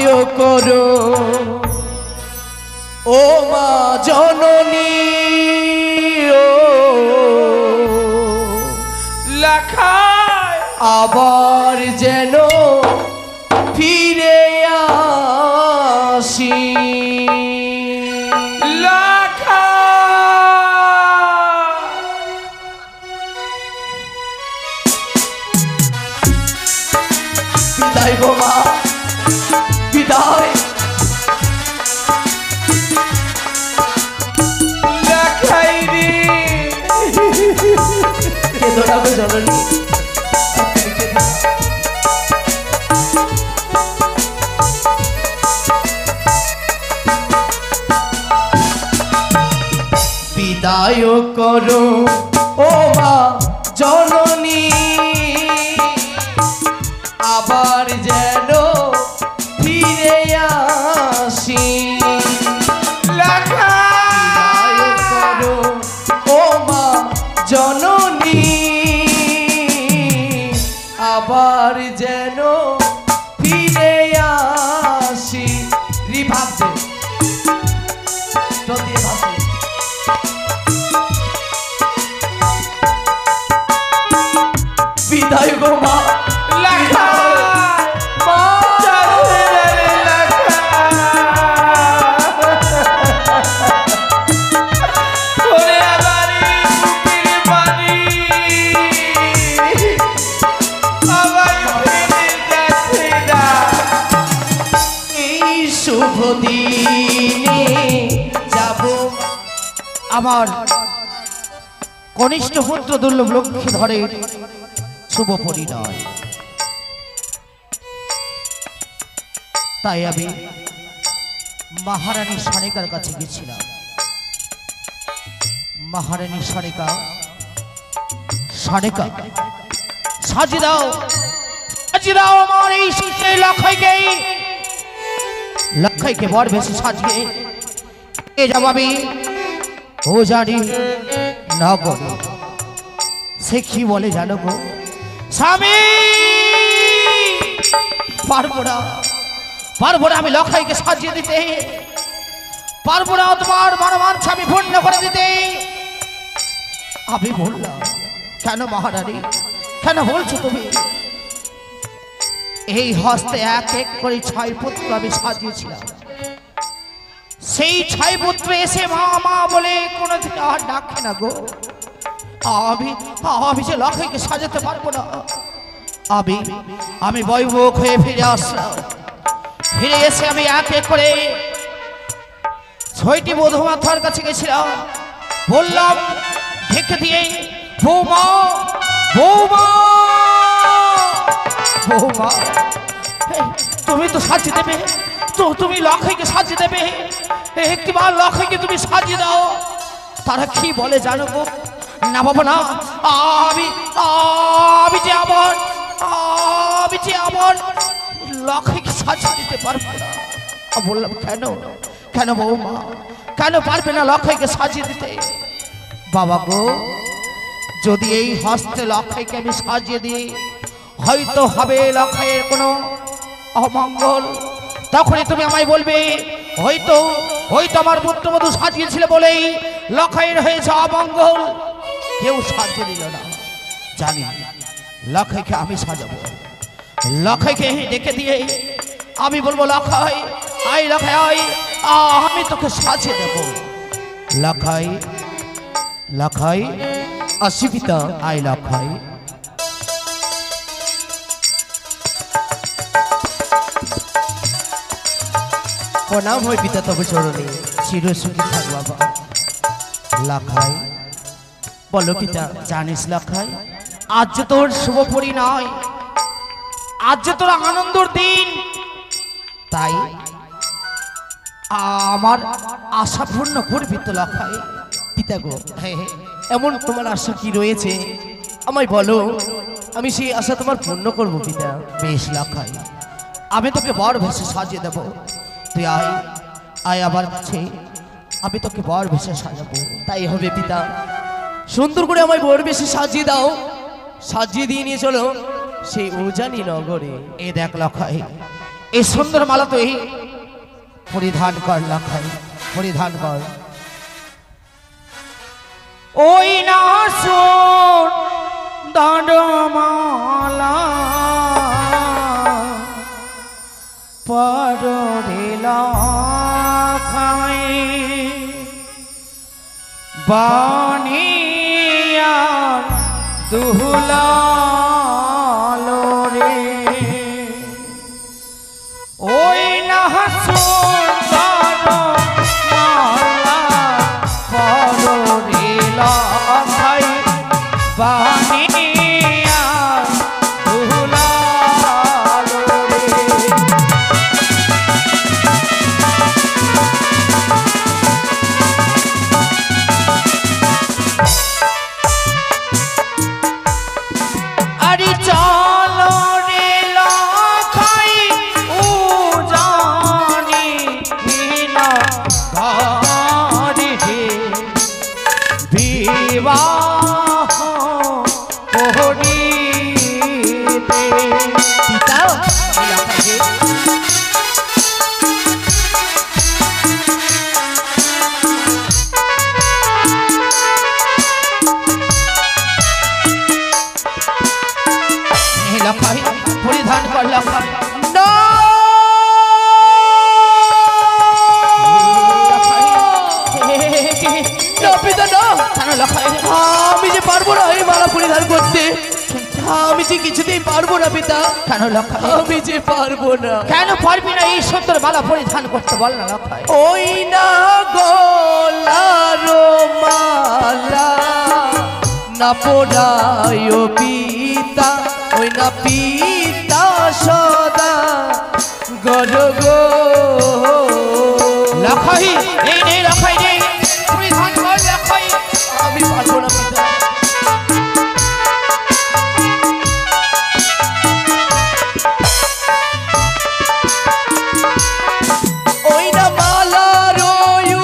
বিদায় করো ও মা জননী ও লাখাই আবার যেন ফিরে আসি বিদায় গো মা বিদায় লাখাই রে কেঁদো না গো জননী বিদায় করো ও মা জননী আবার যেন ফিরে আসি বিদায় করো ও মা জননী আবার যেন ফিরে আসি রি ভাবছে যদি ভাবছে বিদায় গো মা শুভ দিনে যাব আমার কনিষ্ঠ পুত্র দুর্লভ লক্ষ্মী ধরে শুভ পরিণয় তাই আমি মহারানী সানিকার কাছে গেছিলাম মহারানী সানিকা সানিকা সাজিয়ে দাও আমার এই শিশে লক্ষ্মীকে বর বেশি সাজিয়ে এ যাব আমি ও জানি না গো সে কি বলে জানো গো স্বামী পারবো না আমি লক্ষ্মীকে সাজিয়ে দিতে পারবো না তোমার মনোমান স্বামী পূর্ণ করে দিতে আমি বললাম কেন মহারানী কেন বলছো তুমি এই হস্তে এক এক করে 6 পুত্র আমি সাজিয়েছিলাম সেই 6 পুত্র এসে মা মা বলে কোনো দিন আর ডাকে না গো আমি যে লক্ষ্মীকে সাজাতে পারবো না আমি বৈভোগ হয়ে ফিরে আসলাম ফিরে এসে আমি এক এক করে 6টি বধূমাতার কাছে গেছিলাম বললাম ঢেকে দিয়ে বৌমা তুমি তো সাজিয়ে দেবে তুমি লক্ষ্মীকে সাজিয়ে দেবে একটিবার লক্ষ্মীকে তুমি সাজিয়ে দাও তারা কি বলে জানো গো না বাবা না আমি যে আমার লক্ষ্মীকে সাজিয়ে দিতে পারবো না বললাম কেন বৌমা কেন পারবে না লক্ষ্মীকে সাজিয়ে দিতে বাবা গো যদি এই হস্তে লক্ষ্মীকে আমি সাজিয়ে দিই হয়তো হবে লক্ষ্মীর কোনো অমঙ্গল তখনই তুমি আমায় বলবে হয়তো আমার পুত্রবধূ সাজিয়েছিল বলেই লক্ষ্মীর হয়েছে অমঙ্গল কেউ সাজিয়ে দিল না জানি লক্ষ্মীকে আমি সাজাবো লক্ষ্মীকে ডেকে দিয়ে আমি বলবো লক্ষ্মী আমি তোকে সাজিয়ে দেব লক্ষ্মী আসি পিতা লক্ষ্মী প্রণাম হয় পিতা তবে চরণে চিরসুখী থাক বাবা লক্ষ্মী বলো পিতা জানিস লক্ষ্মী আজ যে তোর শুভ পরিণয় আজ যে তোর আনন্দের দিন তাই আমার আশা পূর্ণ করবি তো লক্ষ্মী পিতা গো এমন তোমার আশা কি রয়েছে আমায় বলো আমি সেই আশা তোমার পূর্ণ করবো পিতা বেশ লক্ষ্মী আমি তোকে বর ভেসে সাজিয়ে দেবো তুই আয় আবার কাছে আমি তোকে বর ভেসে সাজাবো তাই হবে পিতা সুন্দর করে আমায় বর ভেসে সাজিয়ে দাও সাজিয়ে দিয়ে নিয়ে চলো সেই উজানি নগরে এ দেখ লক্ষ্মী এই সুন্দর মালা তুই পরিধান কর লখাই, পরিধান কর। ওই না সুন্দর মালা পরে লখাই বানিয়ার দুলালো রে। ওই না সুন্দর মালা পরে লখাই বানিয়ার দুলালো রে। আরে চলো রে লখাই উজানি না ঘরে বিবাহ করিতে। পিতা লখাইকে লখাই পরিধান কর লখাই। আমি যে পারবো না এই মালা পরিধান করতে, আমি যে কিছুতেই পারবো না পিতা। কেন লখাই? আমি যে পারবো না। কেন পারবি না এই সুন্দর মালা পরিধান করতে বল না লখাই? ওই না গলার মালা না পড়ায় পিতা, ওই না পিতা সদা গর গো। লখাই এই নে লখাই নে পরিধান কর লখাই। আমি পারবো না পিতা। ওই না মালার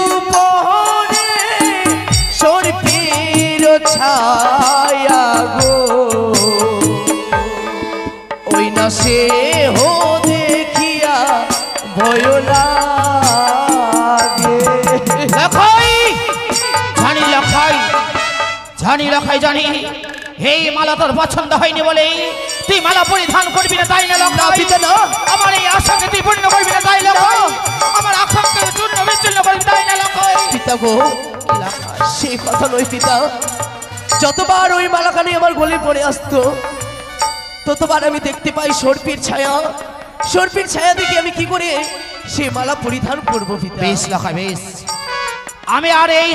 উপরে সর্পের ছায়া গো, ওই না সে হো দেখিয়া ভয় লাগে। লখাই জানি লখাই, জানি লখাই জানি এই মালা তোর পছন্দ হয়নি বলে তুই মালা পরিধান করবি না, তাই না লখাই? পিতা না, আমার এই আশাকে তুই পূর্ণ করবি না, তাই লখাই? আমার আকাঙ্ক্ষাকে চূর্ণ বিচ্ছিন্ন করবি, তাই না লখাই? পিতা গো সেই কথা নয় পিতা। যতবার ওই মালাখানি আমার গলে পড়ে আসতো ততবার আমি দেখতে পাই সর্পের ছায়া। সর্পের ছায়া দেখে আমি কি করে সেই মালা পরিধান করবো পিতা? বেশ লখাই বেশ, আমি আর এই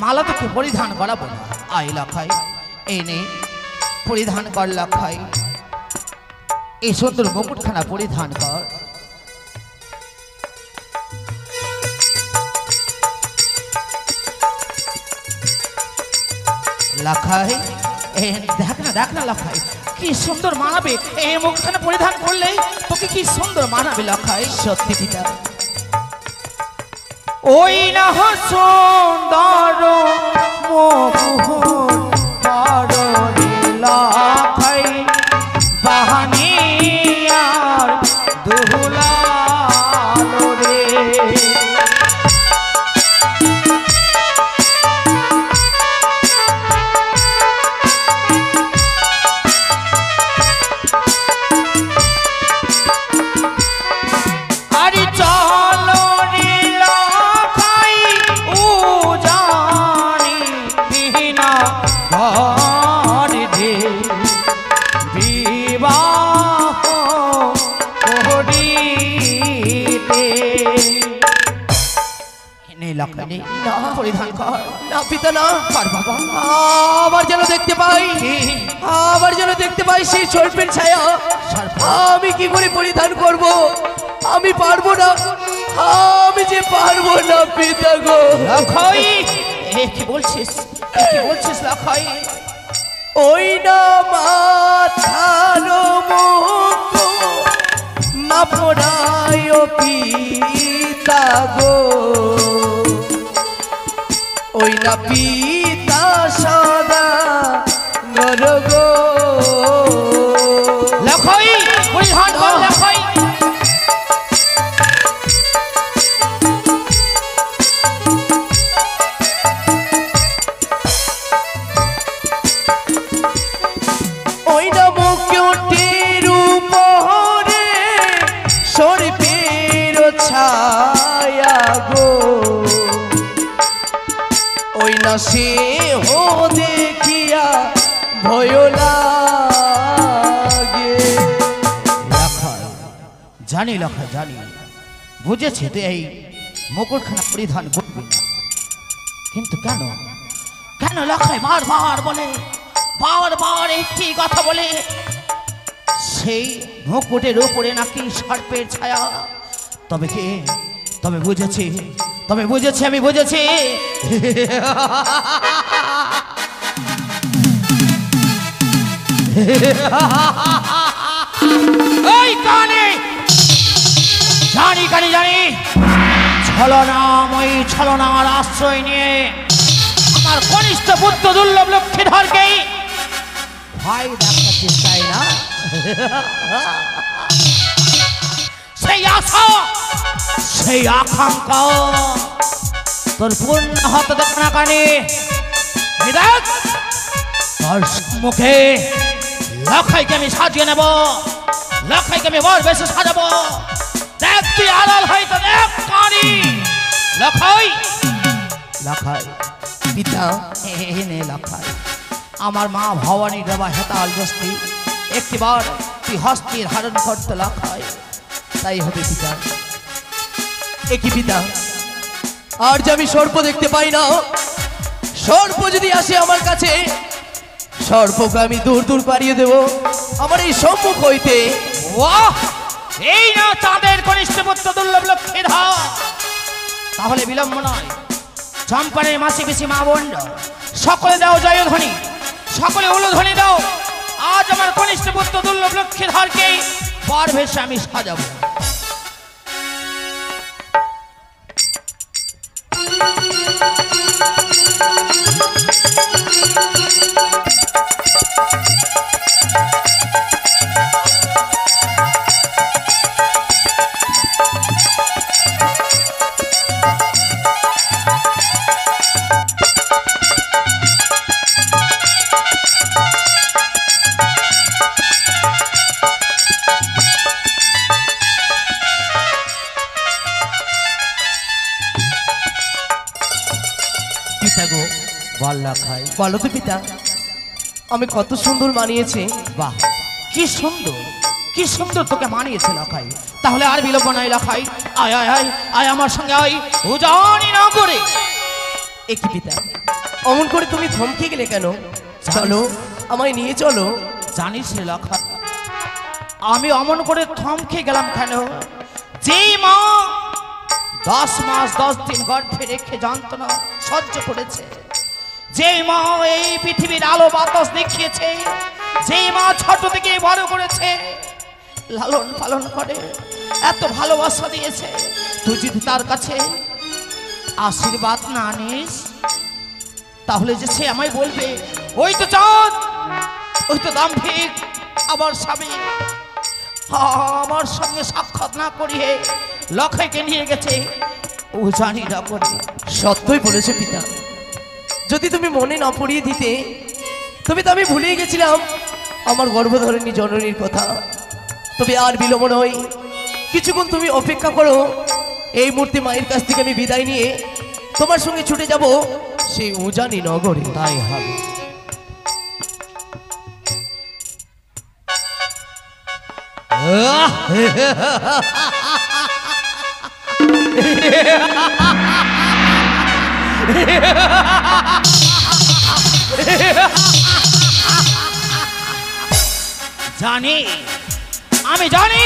মালা তোকে পরিধান করাবো না। আই লখাই এই নে পরিধান কর লখাই, এই সুন্দর মুকুটখানা পরিধান কর। লখাই দেখ না লখাই কি সুন্দর মানাবে, এই মুখখানা পরিধান করলে তোকে কি সুন্দর মানাবে লখাই। সত্যি পিতা। ওই না সুন্দর লখাই বাহানিয়ার দুলালো রে। আরে চলো রে লখাই উজানি বিনা ঘরে বিবাহ করিতে। নে লখাই নে পরিধান কর। না পিতা না, কর বাবা। আবার যেন দেখতে পাই, আবার যেন দেখতে পাই সেই সর্পের ছায়া। আমি কি করে পরিধান করব? আমি পারবো না, আমি যে পারবো না পিতা গো। লখাই কি বলছিস, কি বলছিস লখাই? ওই না মাথার মুখ না পড়ায় পিতা গো, ওই না পিতা সদা গর গো। লখাই পরিধান কর লখাই। সর্পের ছায়া গো ওই না সে হো দেখিয়া ভয় লাগে। লখাই জানি, লখাই জানি, বুঝেছি তুই এই মুকুটখানা পরিধান করবি না, কিন্তু কেন কেন লখাই বারবার বলে, বারবার একটি কথা বলে, সেই মুকুটের উপরে নাকি সর্পের ছায়া। তবে কি, তবে বুঝেছি, তবে বুঝেছি, আমি বুঝেছি। এই কানে জানি, কানে জানি, ছলনাময়ী ছলনার আশ্রয় নিয়ে আমার কনিষ্ঠ পুত্র দুর্লভ লক্ষ্মীধরকেই ভয় দেখাচ্ছিস, তাই না? সেই আশা, সেই আকাঙ্ক্ষা তোর পূর্ণ হতে দেখ না কানে। দেখ তোর মুখে লখাইকে আমি সাজিয়ে নেব, লখাইকে আমি বর বেশি সাজাবো। দেখ তুই আড়াল হয়তো দেখ কানি লখাই, লখাই পিতা নে লখাই, আমার মা ভবানী দেবা হেতাল বস্তি একটিবার তুই হস্তির ধারণ করতে লখাই, তাই হবে পিতা। একই পিতা, আর যে আমি সর্প দেখতে পাই না, সর্প যদি আসে আমার কাছে, সর্পকে আমি দূর দূর পাড়িয়ে দেব আমার এই সম্মুখ হইতে। বাহ, এই না তাদের কনিষ্ঠ পুত্র দুর্লভ লক্ষ্মীধর। তাহলে বিলম্ব নয়, চম্পানের মাসি পিসি মা বোন সকলে দাও জয়ধ্বনি, সকলে উলুধ্বনি দাও। আজ আমার কনিষ্ঠ পুত্র দুর্লভ লক্ষ্মীধরকে বর বেশে আমি সাজাবো। পিতা গো, বল লখাই, বলো তো পিতা, আমি কত সুন্দর মানিয়েছে। বাহ, কি সুন্দর, কি সুন্দর তোকে মানিয়েছে লখাই। তাহলে আর বিলম্ব নাই লখাই, আয় আয় আয় আয় আমার সঙ্গে আয়, উজানি না করে। একই পিতা, অমন করে তুমি থমকে গেলে কেন? চলো, আমায় নিয়ে চলো। জানিস রে লখাই, আমি অমন করে থমকে গেলাম কেন? যেই মা 10 মাস 10 দিন গর্ভে রেখে যন্ত্রণা সহ্য করেছে, যেই মা এই পৃথিবীর আলো বাতাস দেখিয়েছে, যেই মা ছোট থেকে বড় করেছে, লালন পালন করে, এত ভালোবাসা দিয়েছে, তুই যদি তার কাছে আশীর্বাদ না নিস, তাহলে যে সে আমায় বলবে ওই তো চাঁদ, ওই তো দাম্ভিক আমার স্বামী, আমার সঙ্গে সাক্ষাৎ না করিয়ে লখাইকে নিয়ে গেছে, ও জানি না করে। সত্যই বলেছে পিতা, যদি তুমি মনে না পড়িয়ে দিতে, তবে তো আমি ভুলেই গেছিলাম আমার গর্ভধারিণী জননীর কথা। তবে আর বিলম্ব নয়, কিছুক্ষণ তুমি অপেক্ষা করো। এই মুহূর্তে মায়ের কাছ থেকে আমি বিদায় নিয়ে তোমার সঙ্গে ছুটে যাব সেই উজানি নগরে। তাই হবে। জানি, আমি জানি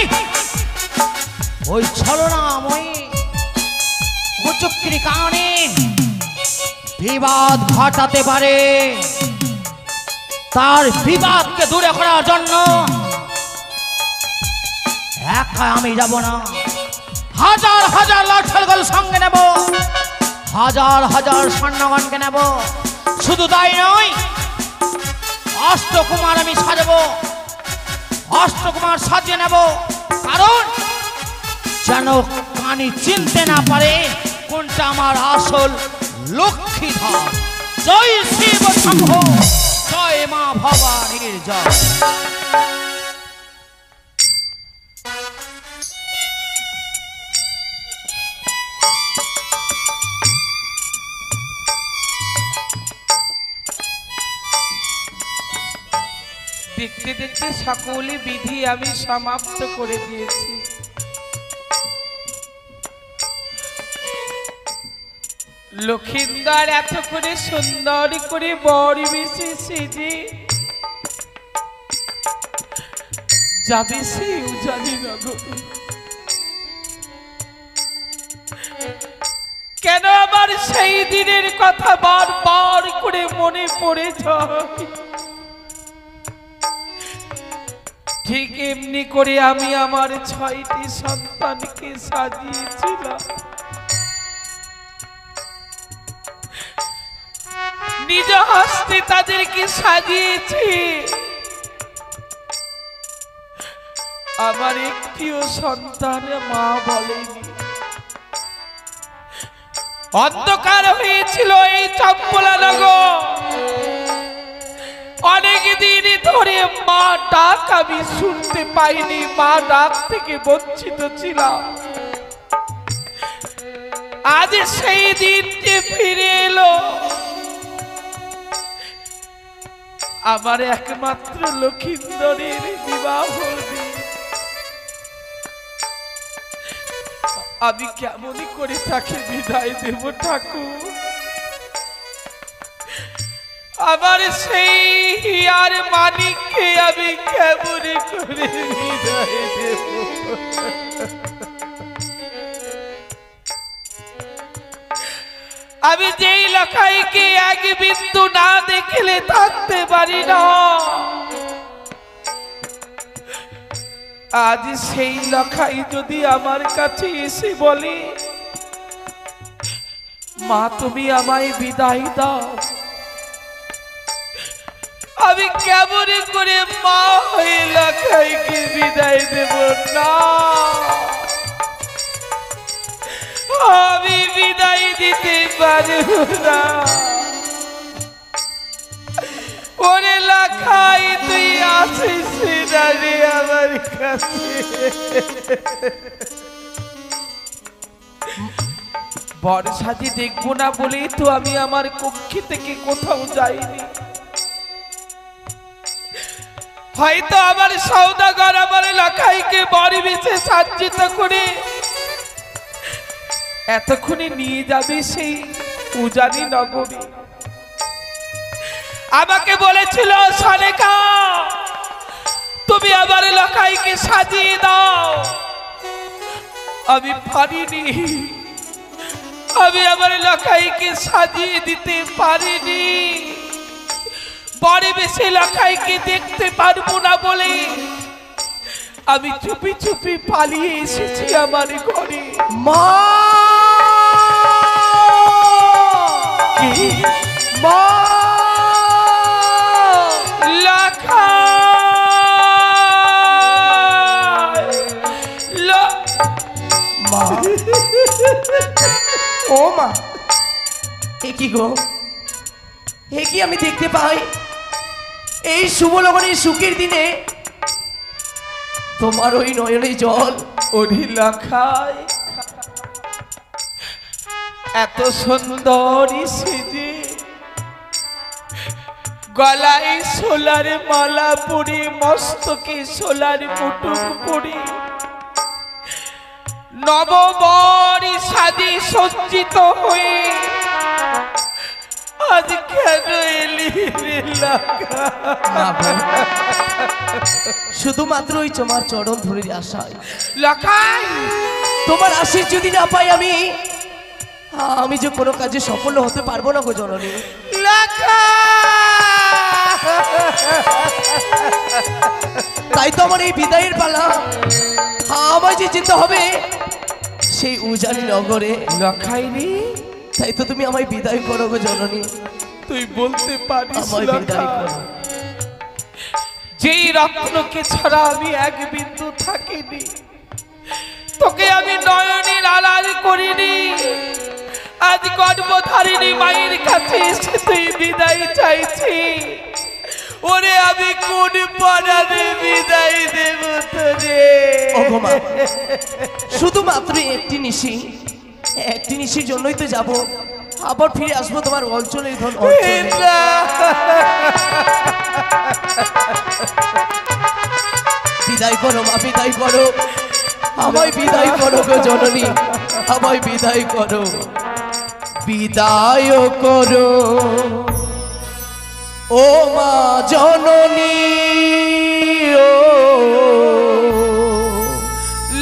ওই ছলনাময়ী কুচক্রী কারণে বিবাদ ঘটাতে পারে। তার বিবাদকে দূরে করার জন্য একা আমি যাব না, হাজার হাজার লাঠেলগল সঙ্গে নেব, হাজার হাজার সৈন্যগণকে নেব। শুধু তাই নয়, অষ্টকুমার আমি সাজাবো, অষ্টকুমার সাজিয়ে নেব, কারণ যেন কানি চিনতে না পারে কোনটা আমার আসল লক্ষ্মীধর। জয় শিব শম্ভ, জয় মা ভবানীর জয়। পূর্বে সকল বিধি আমি সমাপ্ত করে দিয়েছি। লক্ষিন্দর এত করে সুন্দর করে বড় বেশি সেজে যাবে সে উজানি নগরে। কেন আমার সেই দিনের কথা বারবার করে মনে পড়ে যায়। ঠিক এমনি করে আমি আমার 6টি সন্তানকে সাজিয়েছিলাম। নিজ হস্তে তাদেরকে সাজিয়েছি। আমার একটিও সন্তান মা বলেনি। অন্ধকার হয়েছিল এই চম্পলানগর। অনেক দিন ধরে মা ডাক আমি শুনতে পাইনি। মা ডাক থেকে বঞ্চিত ছিলাম। আজ সেই দিনটি ফিরে এলো। আমার একমাত্র লক্ষিন্দরের বিবাহ দিন। আমি কেমনই করে তাকে বিদায় দেব ঠাকুর? আমার সেই হিয়ার মানিককে আমি কেমনই করে বিদায় দেব? আমি যেই লখাইকে এক বিন্দু না দেখলে থাকতে পারি না, আজ সেই লখাই যদি আমার কাছে এসে বলে, মা তুমি আমায় বিদায় দাও, আমি কেমন করে মা হয়ে লখাইকে বিদায় দেব না? আমি বিদায় দিতে পারব না। ওরে লখাই তুই আসিস না রে আমার কাছে। বড় সাজি দেখবো না বলেই তো আমি আমার কক্ষে থেকে কোথাও যাইনি। হয়তো আমার সওদাগর আমার লখাইকে বড় বেশে সজ্জিত করে এতক্ষণে নিয়ে যাবে সেই উজানি নগরে। আমাকে বলেছিল সনেকা তুমি আমার লখাইকে সাজিয়ে দাও। আমি পারিনি। আমি আমার লখাইকে সাজিয়ে দিতে পারিনি। বড় বেশি লখাইকে দেখতে পারবো না বলে আমি চুপি চুপি পালিয়ে এসেছি আমার ঘরে। মা কি মা মা ও মা, এ কি গো? এ কি আমি দেখতে পাই এই শুভ লগনের সুখের দিনে তোমার ওই নয়নে জল? ওরে লখাই এত সুন্দরী সেজে গলায় সোলার মালা পরে মস্তকে সোলার মুটুক পরে নববরী সাজে সজ্জিত হয়ে আজ কেন এলি রে লখাই? শুধুমাত্র ওই তোমার চরণ ধরে আসায় লখাই তোমার আশীষ যদি না পাই আমি যে কোনো কাজে সফল হতে পারবো না গো জননী। তাই তো আমার এই বিদায়ের পালা। আমায় যে যেতে হবে সেই উজানি নগরে। লখাই রে তাই তো তুমি আমায় বিদায় করো গো জননী। তুই বলতে পারিস আমায় বিদায় করো। যেই রত্নকে ছাড়া আমি এক বিন্দু থাকিনি, তোকে আমি নয়নের আড়াল করিনি, আজ গর্ভধারিণী মায়ের কাছে এসে তুই বিদায় চাইছি। ওরে আমি কোন পরাণে বিদায় দেব তোরে? শুধুমাত্র একটি নিশির জন্যই তো যাব। আবার ফিরে আসবো তোমার অঞ্চলে। বিদায় করো মা, বিদায় করো, আমায় বিদায় করো গো জননী, আমায় বিদায় করো, বিদায় করো ও মা জননী। ও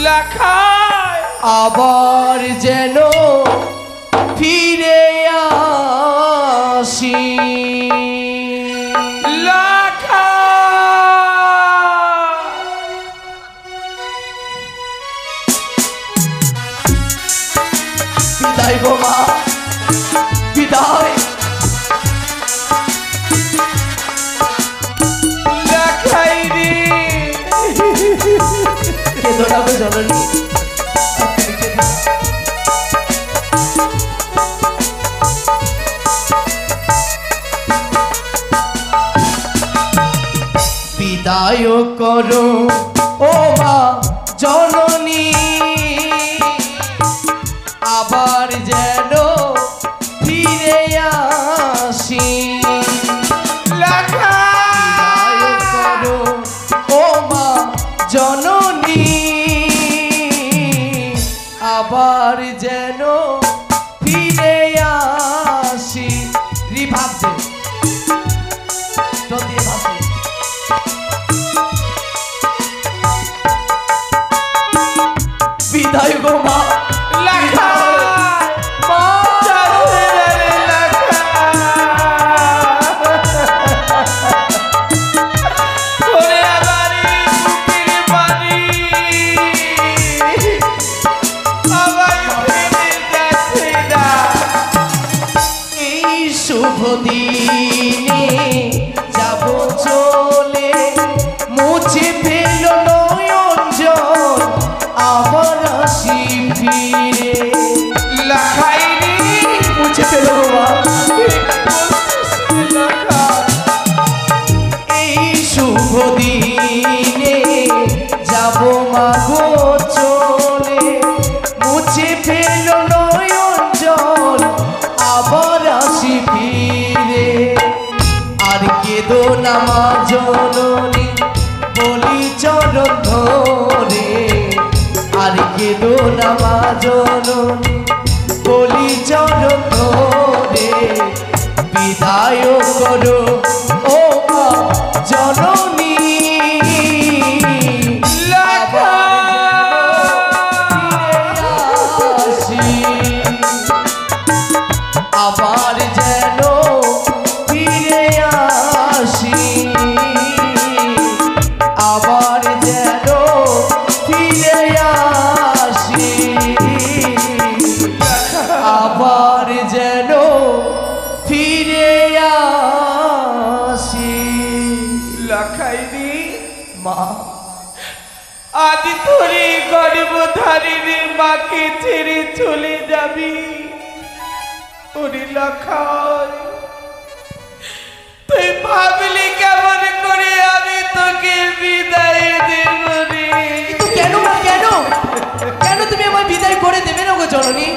লাখাই আবার যেন ফিরে আসি। বিদায় গো মা, বিদায়। লাখাই রে কেঁদো না গো জননী, বিদায় করো ও মা জননী, আবার যেন ফিরে আসি। বিদায় করো ও মা জননী, আবার যেন ফিরে আসি। ভাবছে বিদায় গো মা, শুভ দিনে যাব চলে, মুছে ফেল নয়ন জল, আবার আসি ফিরে। লাখাই রে মুছে ফেল এই শুভ দিনে যাব মাগো চলে, মুছে ফেল নয়ন জল, আবার আসি ফিরে। আর কেঁদো না মা জননী বলি চরণ ধরে, আর কেঁদো না মা জননী বলি চরণ ধরে, বিদায় করো ও মা জননী। আবার যেন ফিরে আসি, আবার যেন ফিরে আসি, আবার যেন ফিরে আসি। লাখাই রে মা আদি তোরে গর্ভধারিণী মাকে ছেড়ে চলে যাবি। ওরে লাখাই তুই ভাবলি কেমন করে আমি তোকে বিদায় দেব রে? কিন্তু কেন মা, কেন কেন তুমি আমায় বিদায় করে দেবে না গো জননী?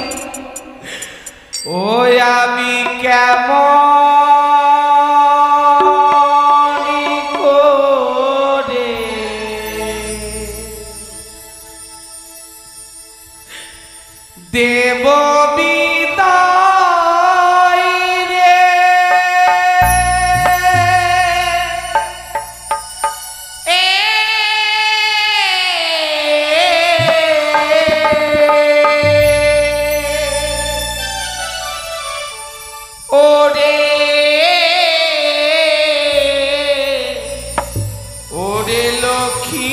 ওই আমি কেমন করে দেব বিদায় রে? ওরে ওরে লক্ষ্মী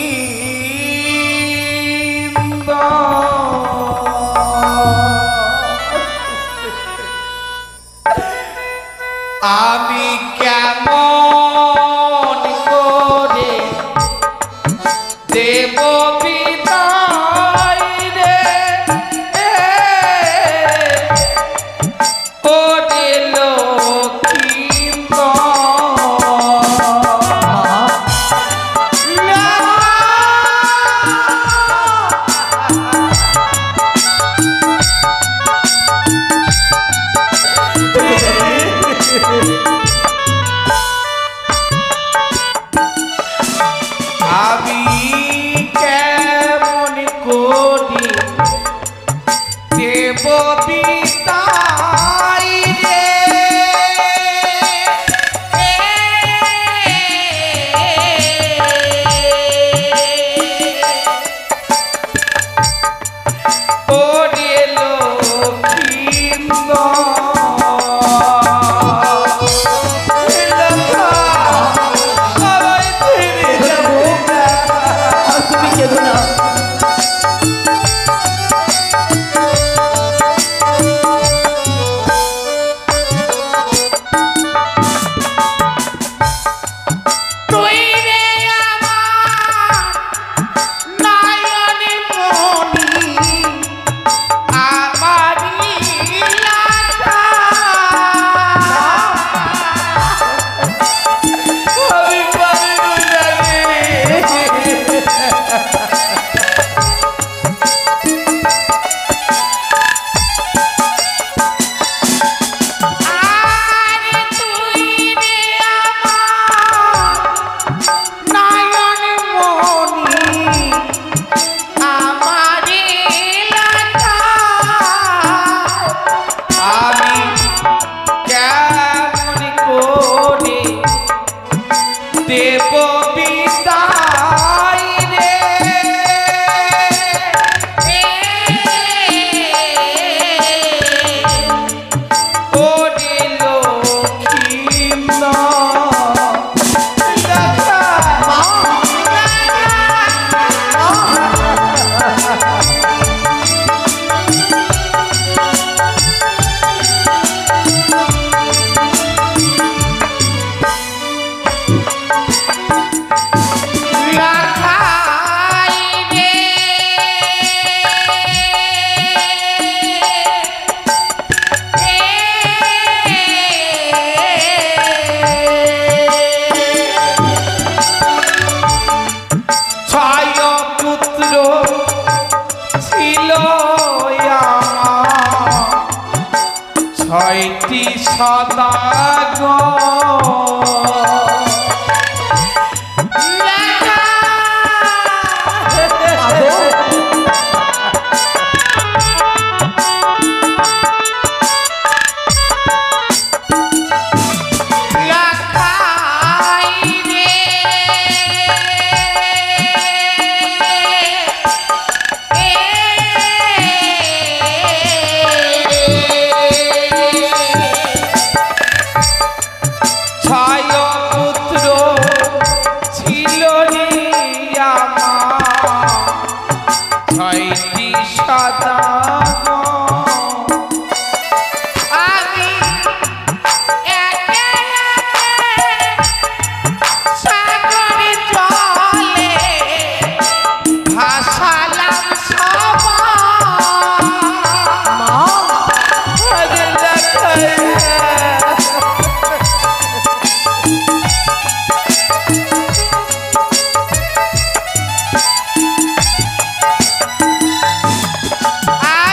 দেব বিদায় রে ওরে তুমি কেঁদো না। দেব বিদায় রে ওরে ছয়টি সাদা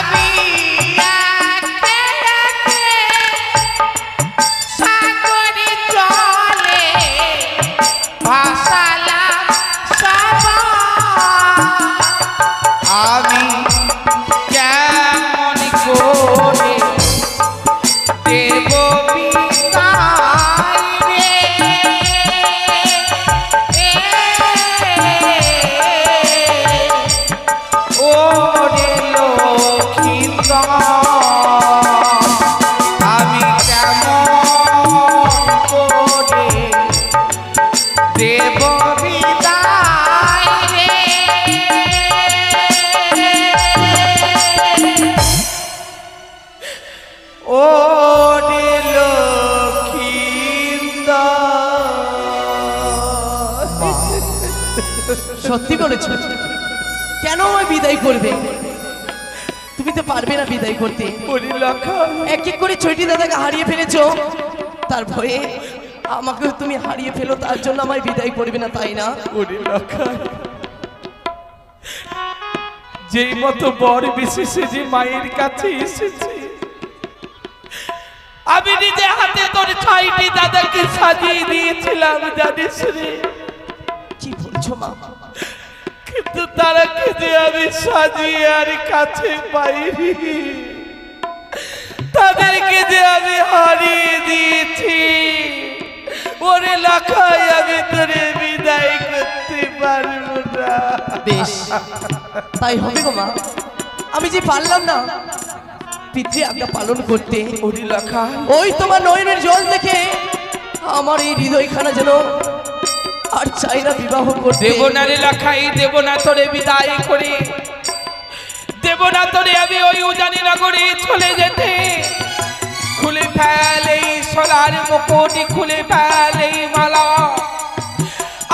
আমি সাগরে জলে ভাসালাম আমি কেমন করে দেব বিদায় রে ওরে লক্ষিন্দর আমি কেমন করে দেব বিদায় রে ওরে লক্ষিন্দর সত্যি বলেছ। কেন আমায় বিদায় করবে? তুমি তো পারবে না বিদায় করতে। এক এক করে ছয়টি দাদাকে হারিয়ে ফেলেছো, তার ভয়ে আমাকেও তুমি হারিয়ে ফেলো, তার জন্য আমায় বিদায় করবে না, তাই না? যেই মতো বর বিশেষে যে মায়ের কাছে এসেছে, আমি নিজে হাতে তোর ছয়টি দাদাকে সাজিয়ে দিয়েছিলাম জানিস রে। কি বলছো মা? কিন্তু তারা যে আমি সাজিয়ে আর কাছে পাইনি। তাদেরকে যে আমি হারিয়ে দিয়েছি, ওরে লাখাই আমি তোরে বিদায় করতে পারবো না। বেশ, তাই হবে গো মা। আমি যে পারলাম না পিতৃ আজ্ঞা পালন করতে, ওরে লাখাই, ওই তোমার নয়নের জল দেখে আমার এই হৃদয়খানা যেন আর চাই না বিবাহ করতে। দেব না রে লাখাই, দেব না তোরে বিদায় করে, দেব না তোরে আমি ওই উজানি নগরে চলে যেতে। খুলে ফেল এই সোনার মুকুট, খুলে ফেল এই মালা,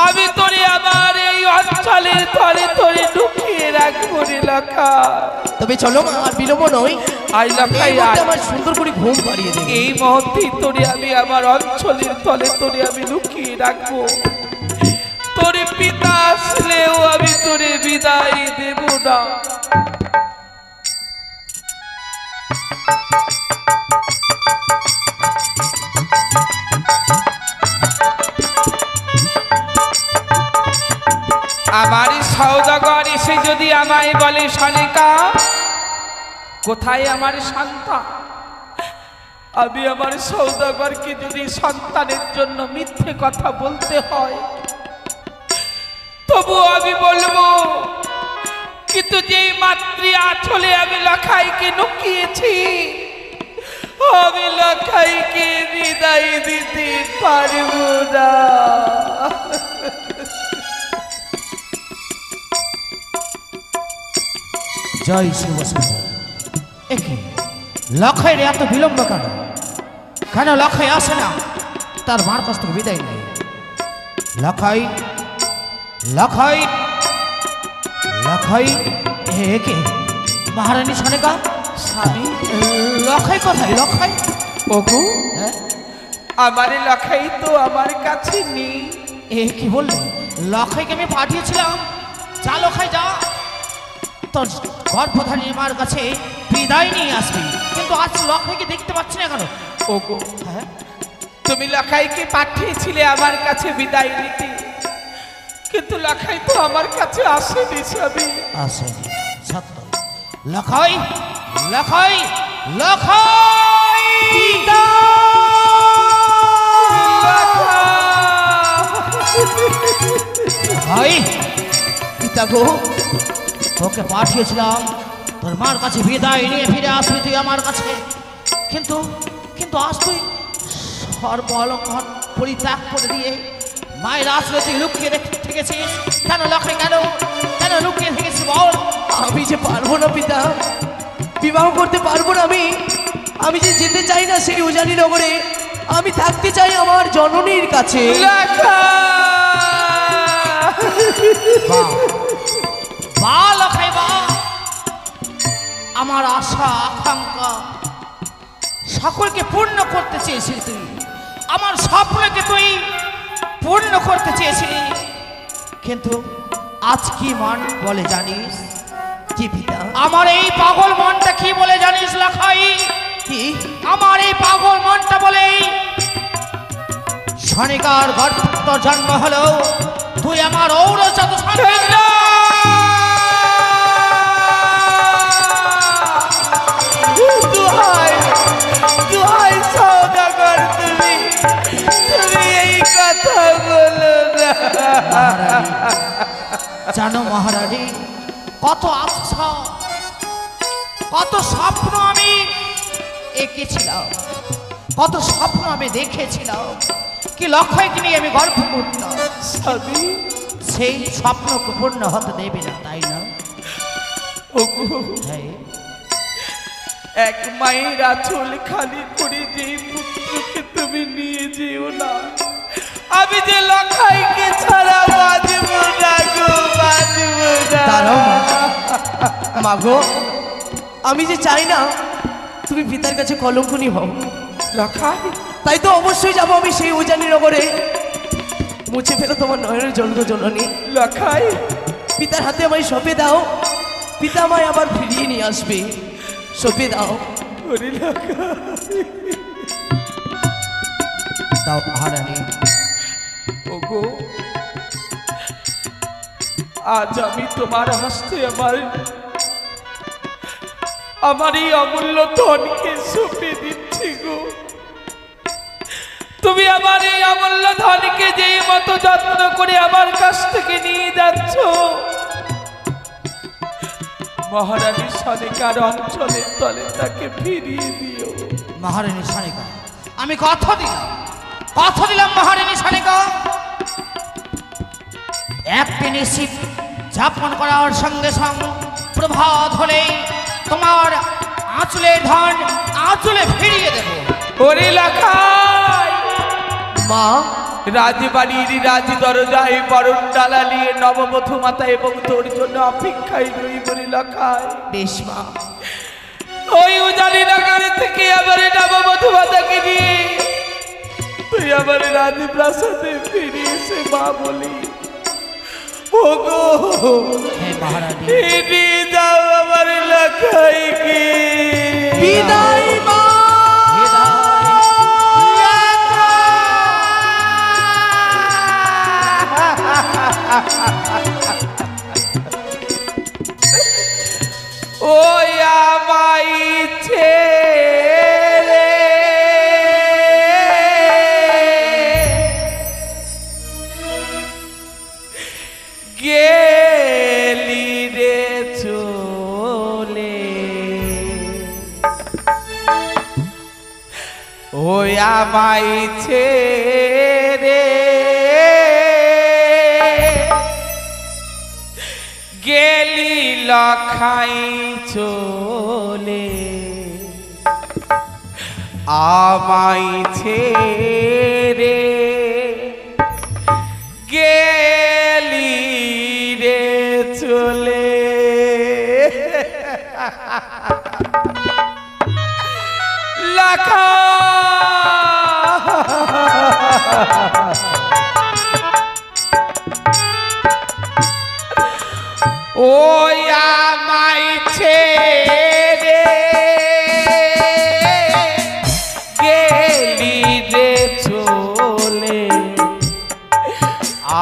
আমি তোরে আমার এই অঞ্চলে তরে তরে লুকিয়ে রাখবো রে লাখাই। তবে চলো মা, আর বিলম্ব নয়। আই লাখাই, এই মুহূর্তে আমার সুন্দর করে ঘুম পাড়িয়ে দেবে। এই মুহূর্তে তোরে আমি আমার অঞ্চলের তলে তোরে আমি লুকিয়ে রাখবো। তোরে পিতা আসলেও আমি তোরে বিদায় দেব না। আমার সওদাগর এসে যদি আমায় বলে সনিকা কোথায় আমার সন্তান, আমি আমার সওদাগরকে যদি সন্তানের জন্য মিথ্যে কথা বলতে হয় তবু আমি বলবো, কিন্তু যেই মাতৃ আঁচলে আমি লাখাইকে লুকিয়েছি, আমি লাখাইকে বিদায় দিতে পারবো না। জয় শিব শিব। একে লক্ষের এত বিলম্ব কেন? কেন লক্ষাই আসে না? তার মার কাছ থেকে বিদায় নেই। লক্ষাই, লক্ষাই, লক্ষাই, একে মহারানী সনেকা স্বামী, লক্ষাই কোথায়? লক্ষাই ওগো, হ্যাঁ, আমার লাখাই তো আমার কাছে নেই। এ কি বললে? লক্ষাইকে আমি পাঠিয়েছিলাম, যা লক্ষাই যা, তোর গর্ভধারী মার কাছে বিদায় নিয়ে আসবি। কিন্তু আজ লক্ষাইকে দেখতে পাচ্ছি না কেন? ওগো, হ্যাঁ, তুমি লাখাইকে পাঠিয়েছিলে আমার কাছে বিদায় নিতে, কিন্তু লাখাই তো আমার কাছে আসেনি স্বামী। আসেনি সত্য। লক্ষাই, লক্ষাই, লক্ষাই, পিতা! লক্ষাই, পিতা গো, তোকে পাঠিয়েছিলাম তোর মার কাছে বিদায় নিয়ে ফিরে আসবি তুই আমার কাছে, কিন্তু কিন্তু আজ তুই সর্বলঙ্ঘন পরিত্যাগ করে দিয়ে মায়ের আসলে তুই লুকিয়ে থেকেছিস কেন? লক্ষাই কেন কেন লুকিয়ে থেকেছিস বল? আমি যে পারবো না পিতা, বিবাহ করতে পারবো না। আমি যে যেতে চাই না সেই উজানি নগরে, আমি থাকতে চাই আমার জননীর কাছে। বাহ, বাহ লক্ষাই বাহ, আমার আশা আকাঙ্ক্ষা সকলকে পূর্ণ করতে চেয়েছিলি তুই, আমার স্বপ্নকে তুই পূর্ণ করতে চেয়েছিলি, কিন্তু আজ কি মন বলে জানিস? কি পিতা? আমার এই পাগল মনটা কি বলে জানিস লক্ষাই? কি? আমার এই পাগল মনটা বলে শনিকার গর্ভ জন্ম হলো তুই আমার ঔরজাত সন্তান। দুহাই, দুহাই সওদাগর, তুমি তুমি এই কথা বলো না। জানো মহারানী, কত আশা কত স্বপ্ন আমি এঁকেছিলাম, কত স্বপ্ন আমি দেখেছিলাম কি লক্ষ্যকে নিয়ে আমি গর্ব করতাম। স্বামী, সেই স্বপ্নকে পূর্ণ হতে দেবে না, তাই না? ওগো, হ্যাঁ, এক মায়ের আঁচল খালি করে যে পুত্রকে তুমি নিয়ে যেও না, আমি যে লখাইকে ছাড়া বাঁচব না গো, বাঁচব না। দাঁড়াও মা গো, আমি যে চাই না তুমি পিতার কাছে কলঙ্কনি হও। লখাই, তাই তো অবশ্যই যাবো আমি সেই উজানি নগরে। মুছে ফেলো তোমার নয়নের জল গো জননী। লখাই, পিতার হাতে আমায় সঁপে দাও, পিতা আমায় আবার ফিরিয়ে নিয়ে আসবে। সঁপে দাও। ওরে লখাই, দাও মহারানী। ওগো, আজ আমি তোমার হস্তে আমার এই অমূল্য ধনকে সঁপে দিচ্ছি গো। তুমি আমার এই অমূল্য ধনকে যেই মতো যত্ন করে আমার কাছ থেকে নিয়ে যাচ্ছ, মহারানী সানিকার অঞ্চলের তলে তাকে ফিরিয়ে দিও। মহারানী সানিকা, আমি কথা দিলাম মহারানী সানিকা, একটি নিশ্চিত যাপন করার সঙ্গে সঙ্গে প্রভাত হলে তোমার আঁচলের ধন আঁচলে ফিরিয়ে দেব। ওরে লাখাই, মা, রাজবাড়ির রাজ দরজায় বরণ ডালা নিয়ে নববধূ মাতা এবং তোর জন্য অপেক্ষায় রই বলে লাখাই। বেশ মা। ওই উজানি নগর থেকে আবার নববধূ মাতাকে নিয়ে তুই আবার রাজপ্রাসাদে ফিরে এসে মা বলি, ও গো হে মহারানী, নিয়ে যাও আমার লাখাইকে। বিদায় মা। ওই আমায় ছেড়ে গেলি রে চলে, ওই আমায় ছেড়ে গেলি লখাই চলে, আমায় ছেড়ে গেলি রে চলে। লাখা ওই আমায় ছেড়ে গেলি রে চলে,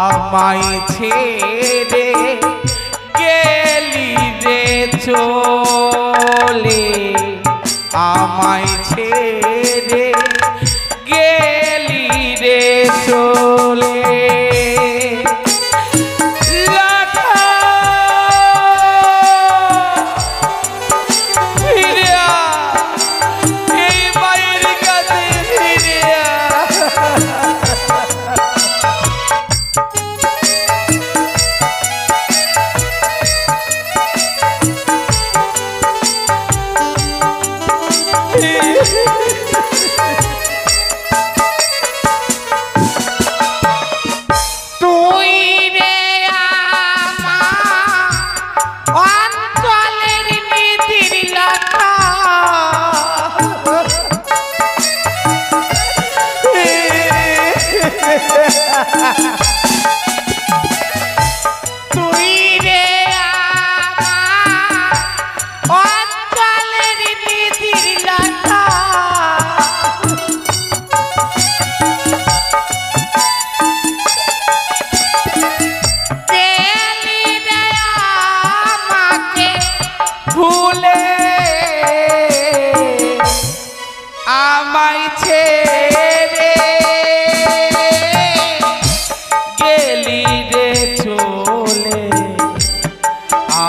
আমায় ছেড়ে গেলি রে চলে, আমায় ছেড়ে গেলি রে চলে।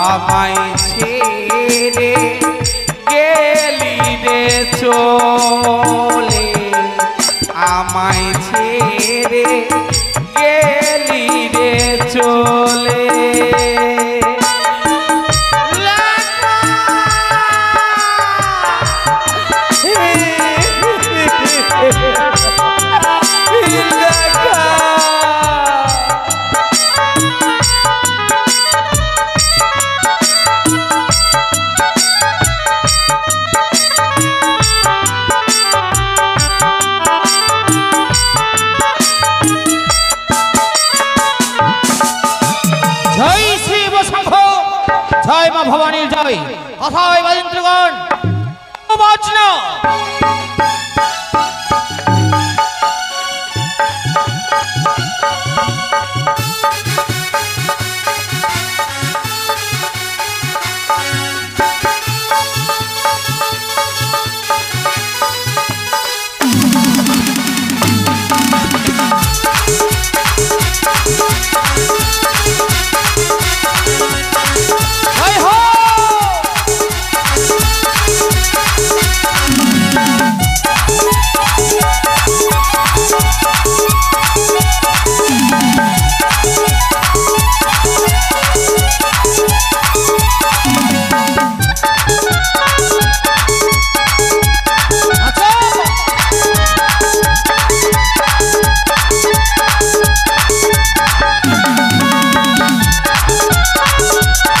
আমায় ছেড়ে গেলি রে চলে, আমায় ছেড়ে গেলি রে চলে। জয় মা ভবানীর জয়। কথায় বাজিন্দ্রগণ বাজনা।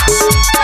না